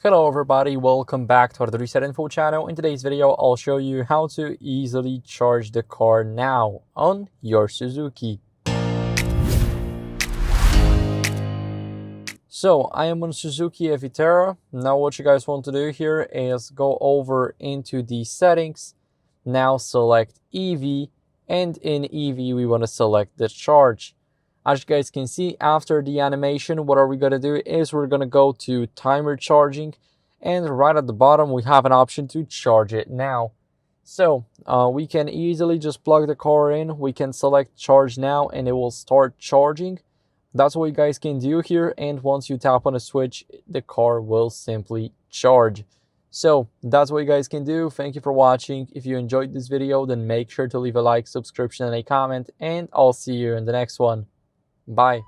Hello everybody, welcome back to the Reset Info channel. In today's video, I'll show you how to easily charge the car now on your Suzuki. So I am on Suzuki e-Vitara. Now what you guys want to do here is go over into the settings. Now select EV, and in EV we want to select the charge. As you guys can see, after the animation, what are we going to do is we're going to go to timer charging, and right at the bottom we have an option to charge it now. So we can easily just plug the car in, we can select charge now, and it will start charging. That's what you guys can do here, and once you tap on a switch, the car will simply charge. So that's what you guys can do. Thank you for watching. If you enjoyed this video, then make sure to leave a like, subscription, and a comment, and I'll see you in the next one. Bye.